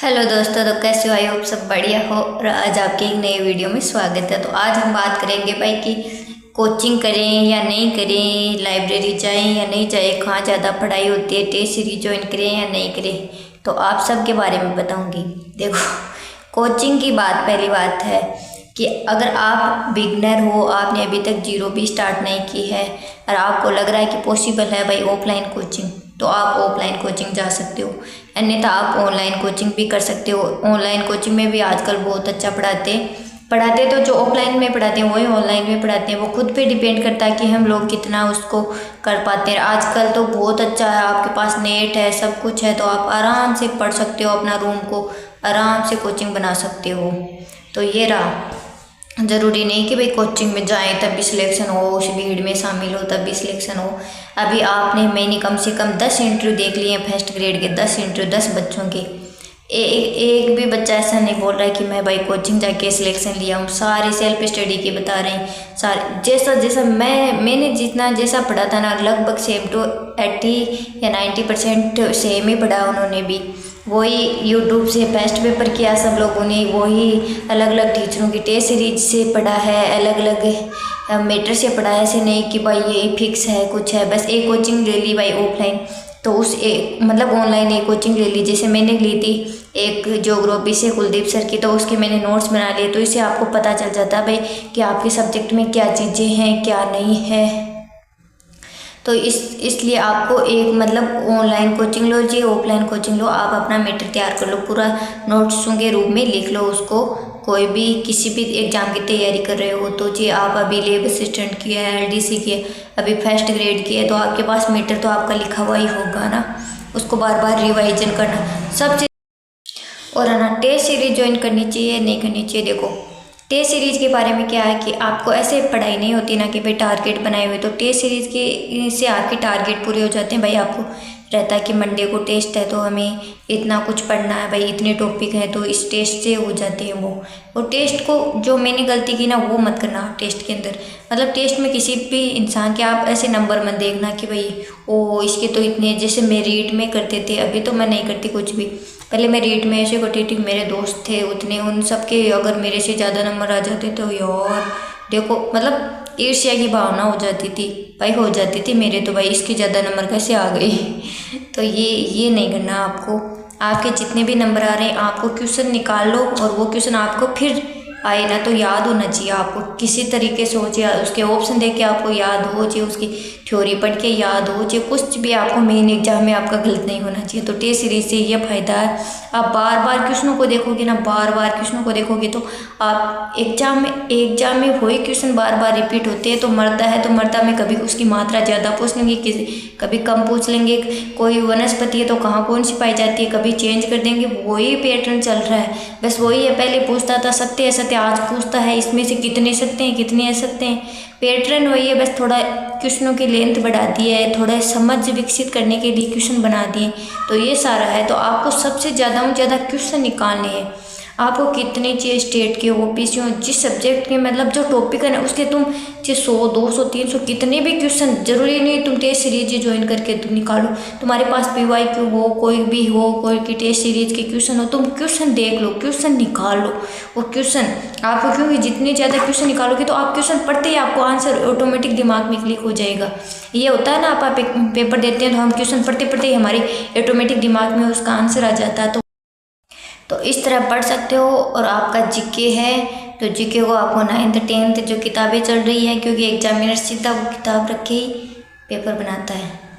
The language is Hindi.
हेलो दोस्तों, तो कैसे हो? आई होप सब बढ़िया हो। और आज आपके एक नए वीडियो में स्वागत है। तो आज हम बात करेंगे भाई कि कोचिंग करें या नहीं करें, लाइब्रेरी जाएं या नहीं जाएं, कहाँ ज़्यादा पढ़ाई होती है, टेस्ट सीरीज ज्वाइन करें या नहीं करें। तो आप सब के बारे में बताऊंगी। देखो, कोचिंग की बात, पहली बात है कि अगर आप बिगनर हो, आपने अभी तक जीरो भी स्टार्ट नहीं की है और आपको लग रहा है कि पॉसिबल है भाई ऑफलाइन कोचिंग, तो आप ऑफलाइन कोचिंग जा सकते हो, अन्यथा आप ऑनलाइन कोचिंग भी कर सकते हो। ऑनलाइन कोचिंग में भी आजकल बहुत अच्छा पढ़ाते तो जो ऑफलाइन में पढ़ाते हैं वही ऑनलाइन में पढ़ाते हैं। वो खुद पे डिपेंड करता है कि हम लोग कितना उसको कर पाते हैं। आजकल तो बहुत अच्छा है, आपके पास नेट है, सब कुछ है, तो आप आराम से पढ़ सकते हो, अपना रूम को आराम से कोचिंग बना सकते हो। तो ये रहा, ज़रूरी नहीं कि भाई कोचिंग में जाएं तब भी सिलेक्शन हो, उस भीड़ में शामिल हो तब भी सिलेक्शन हो। अभी मैंने कम से कम 10 इंटरव्यू देख लिए हैं, फर्स्ट ग्रेड के 10 इंटरव्यू, 10 बच्चों के। एक भी बच्चा ऐसा नहीं बोल रहा है कि मैं भाई कोचिंग जाके सिलेक्शन लिया हूँ। सारे सेल्फ स्टडी के बता रहे हैं। सारे जैसा जैसा मैंने जितना जैसा पढ़ा था ना, लगभग सेम टू 80 या 90% सेम ही पढ़ा उन्होंने भी। वही यूट्यूब से बेस्ट पेपर किया सब लोगों ने, वही अलग अलग टीचरों की टेस्ट सीरीज से पढ़ा है, अलग अलग मेटर से पढ़ा है। ऐसे नहीं कि भाई ये फिक्स है कुछ है, बस एक कोचिंग ले ली भाई ऑफलाइन, तो उस मतलब ऑनलाइन एक कोचिंग ले ली। जैसे मैंने ली थी एक ज्योग्राफी से कुलदीप सर की, तो उसके मैंने नोट्स बना लिए। तो इससे आपको पता चल जाता है भाई कि आपके सब्जेक्ट में क्या चीज़ें हैं क्या नहीं है। तो इसलिए आपको एक मतलब ऑनलाइन कोचिंग लो जी, ऑफलाइन कोचिंग लो, आप अपना मैटर तैयार कर लो, पूरा नोट्सों के रूप में लिख लो उसको। कोई भी किसी भी एग्ज़ाम की तैयारी कर रहे हो तो जी, आप अभी लेब असिस्टेंट की है, एलडीसी की है, अभी फर्स्ट ग्रेड की है, तो आपके पास मैटर तो आपका लिखा हुआ ही होगा ना, उसको बार बार रिवाइजन करना सब चीज़। और है ना, टेस्ट सीरीज ज्वाइन करनी चाहिए नहीं करनी चाहिए। देखो, टेस्ट सीरीज़ के बारे में क्या है कि आपको ऐसे पढ़ाई नहीं होती ना कि भाई टारगेट बनाए हुए, तो टेस्ट सीरीज़ के से आपके टारगेट पूरे हो जाते हैं। भाई आपको रहता है कि मंडे को टेस्ट है तो हमें इतना कुछ पढ़ना है, भाई इतने टॉपिक हैं, तो इस टेस्ट से हो जाते हैं वो। और टेस्ट को, जो मैंने गलती की ना वो मत करना टेस्ट के अंदर। मतलब टेस्ट में किसी भी इंसान के आप ऐसे नंबर मत देखना कि भाई ओ इसके तो इतने, जैसे मेरिट में करते थे, अभी तो मैं नहीं करती कुछ भी। पहले मैं रीट में ऐसे करती थी, मेरे दोस्त थे उतने, उन सब के अगर मेरे से ज़्यादा नंबर आ जाते तो यार देखो, मतलब ईर्ष्या की भावना हो जाती थी भाई, हो जाती थी मेरे तो भाई इसके ज़्यादा नंबर कैसे आ गए। तो ये नहीं करना आपको। आपके जितने भी नंबर आ रहे हैं आपको क्वेश्चन निकाल लो, और वो क्वेश्चन आपको फिर आए ना तो याद होना चाहिए। आपको किसी तरीके से हो जाए, उसके ऑप्शन देख के आपको याद हो जाए, उसकी थ्योरी पढ़ के याद हो जाए, कुछ भी आपको मेन एग्जाम में आपका गलत नहीं होना चाहिए। तो टेस्ट सीरीज से ये फ़ायदा है, आप बार बार क्वेश्चनों को देखोगे ना, बार बार क्वेश्चनों को देखोगे तो आप एग्जाम में वही क्वेश्चन बार बार रिपीट होते हैं। तो मर्दा में कभी उसकी मात्रा ज़्यादा पूछ लेंगे, कभी कम पूछ लेंगे। कोई वनस्पति है तो कहाँ कौन सी पाई जाती है, कभी चेंज कर देंगे। वही पैटर्न चल रहा है, बस वही है। पहले पूछता था सत्य असत्य, आज पूछता है इसमें से कितने सत्य हैं कितने असत्य हैं। पैटर्न वही है, बस थोड़ा क्वेश्चनों की लेंथ बढ़ा दी है, थोड़ा समझ विकसित करने के लिए क्वेश्चन बना दिए। तो ये सारा है। तो आपको सबसे ज़्यादा क्वेश्चन निकालने हैं। आपको कितने चाहिए, स्टेट के ओपीसी जिस सब्जेक्ट के मतलब जो टॉपिक है ना उसके तुम 100 200 300 कितने भी क्वेश्चन, जरूरी नहीं तुम टेस्ट सीरीज ज्वाइन करके तुम निकालो। तुम्हारे पास PYQ हो, कोई भी हो, कोई की टेस्ट सीरीज के क्वेश्चन हो, तुम क्वेश्चन देख लो, क्वेश्चन निकाल लो। वो क्वेश्चन आपको, क्योंकि जितने ज़्यादा क्वेश्चन निकालोगे तो आप क्वेश्चन पढ़ते ही आपको आंसर ऑटोमेटिक दिमाग में क्लिक हो जाएगा। ये होता है ना, आप पेपर देते हैं तो हम क्वेश्चन पढ़ते पढ़ते ही हमारे ऑटोमेटिक दिमाग में उसका आंसर आ जाता है। तो इस तरह पढ़ सकते हो। और आपका जीके है तो जीके को आपको 9th 10th जो किताबें चल रही है, क्योंकि एग्जामिनर सीधा वो किताब रख के ही पेपर बनाता है।